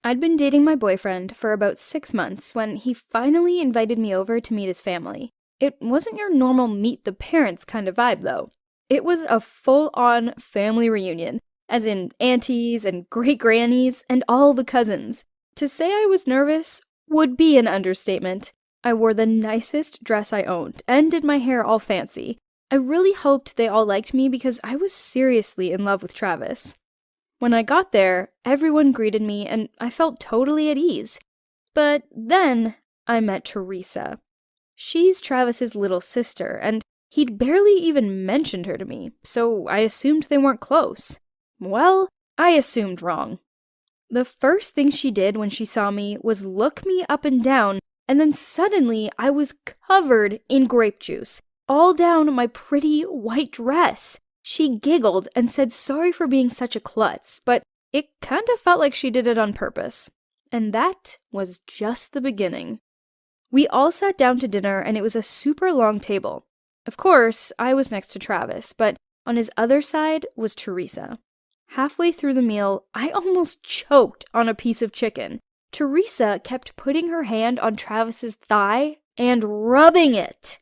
I'd been dating my boyfriend for about 6 months when he finally invited me over to meet his family. It wasn't your normal meet the parents kind of vibe, though. It was a full-on family reunion, as in aunties and great-grannies and all the cousins. To say I was nervous would be an understatement. I wore the nicest dress I owned and did my hair all fancy. I really hoped they all liked me because I was seriously in love with Travis. When I got there, everyone greeted me and I felt totally at ease. But then I met Teresa. She's Travis's little sister, and he'd barely even mentioned her to me, so I assumed they weren't close. Well, I assumed wrong. The first thing she did when she saw me was look me up and down, and then suddenly I was covered in grape juice, all down my pretty white dress. She giggled and said sorry for being such a klutz, but it kind of felt like she did it on purpose. And that was just the beginning. We all sat down to dinner, and it was a super long table. Of course, I was next to Travis, but on his other side was Teresa. Halfway through the meal, I almost choked on a piece of chicken. Teresa kept putting her hand on Travis's thigh and rubbing it.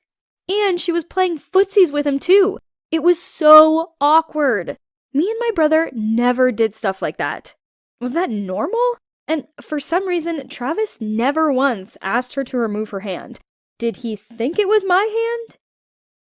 And she was playing footsies with him too. It was so awkward. Me and my brother never did stuff like that. Was that normal? And for some reason, Travis never once asked her to remove her hand. Did he think it was my hand?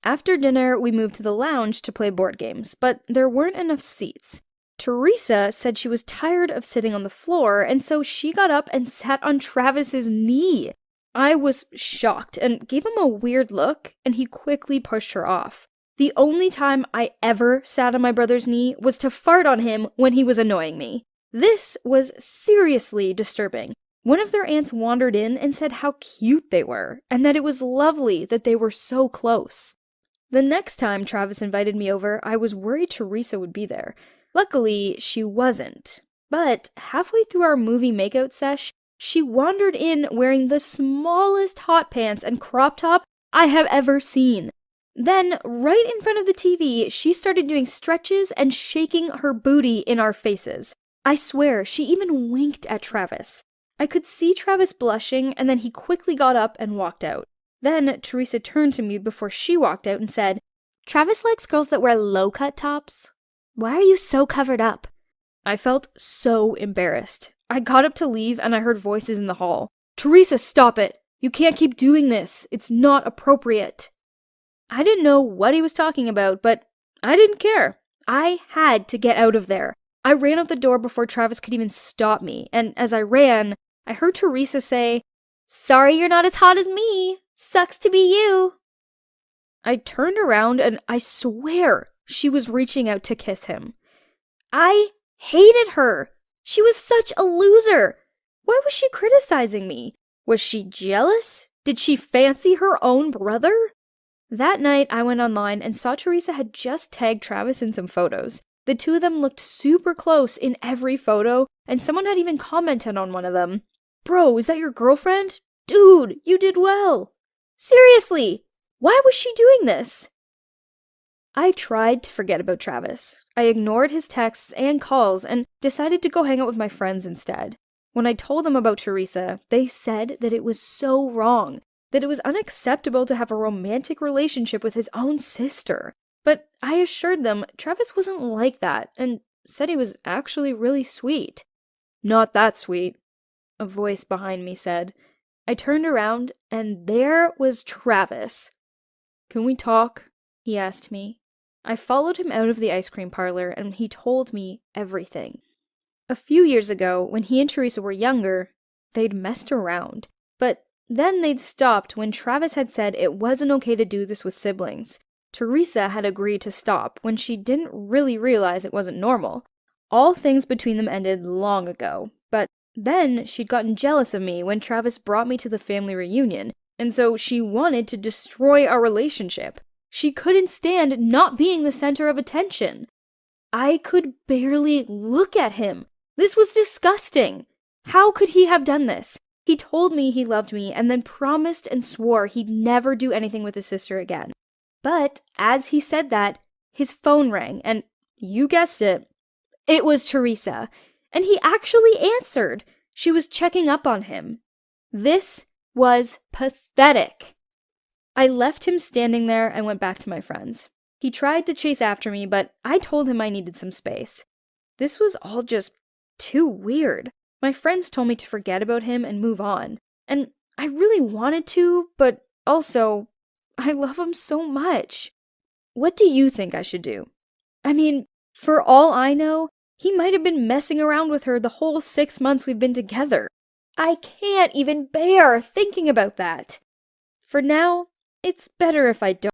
After dinner, we moved to the lounge to play board games, but there weren't enough seats. Teresa said she was tired of sitting on the floor, and so she got up and sat on Travis's knee. I was shocked and gave him a weird look, and he quickly pushed her off. The only time I ever sat on my brother's knee was to fart on him when he was annoying me. This was seriously disturbing. One of their aunts wandered in and said how cute they were, and that it was lovely that they were so close. The next time Travis invited me over, I was worried Teresa would be there. Luckily, she wasn't. But halfway through our movie makeout sesh, she wandered in wearing the smallest hot pants and crop top I have ever seen. Then, right in front of the TV, she started doing stretches and shaking her booty in our faces. I swear, she even winked at Travis. I could see Travis blushing, and then he quickly got up and walked out. Then, Teresa turned to me before she walked out and said, "Travis likes girls that wear low-cut tops. Why are you so covered up?" I felt so embarrassed. I got up to leave, and I heard voices in the hall. "Teresa, stop it! You can't keep doing this! It's not appropriate!" I didn't know what he was talking about, but I didn't care. I had to get out of there. I ran out the door before Travis could even stop me, and as I ran, I heard Teresa say, "Sorry you're not as hot as me. Sucks to be you." I turned around, and I swear she was reaching out to kiss him. I hated her. She was such a loser. Why was she criticizing me? Was she jealous? Did she fancy her own brother? That night, I went online and saw Teresa had just tagged Travis in some photos. The two of them looked super close in every photo, and someone had even commented on one of them. "Bro, is that your girlfriend? Dude, you did well." Seriously, why was she doing this? I tried to forget about Travis. I ignored his texts and calls and decided to go hang out with my friends instead. When I told them about Teresa, they said that it was so wrong, that it was unacceptable to have a romantic relationship with his own sister. But I assured them Travis wasn't like that, and said he was actually really sweet. "Not that sweet," a voice behind me said. I turned around, and there was Travis. "Can we talk?" he asked me. I followed him out of the ice cream parlor, and he told me everything. A few years ago, when he and Teresa were younger, they'd messed around. But then they'd stopped when Travis had said it wasn't okay to do this with siblings. Teresa had agreed to stop when she didn't really realize it wasn't normal. All things between them ended long ago, but then she'd gotten jealous of me when Travis brought me to the family reunion, and so she wanted to destroy our relationship. She couldn't stand not being the center of attention. I could barely look at him. This was disgusting. How could he have done this? He told me he loved me and then promised and swore he'd never do anything with his sister again. But as he said that, his phone rang, and you guessed it was Teresa. And he actually answered. She was checking up on him. This was pathetic. I left him standing there and went back to my friends. He tried to chase after me, but I told him I needed some space. This was all just too weird. My friends told me to forget about him and move on. And I really wanted to, but also, I love him so much. What do you think I should do? I mean, for all I know, he might have been messing around with her the whole 6 months we've been together. I can't even bear thinking about that. For now, it's better if I don't.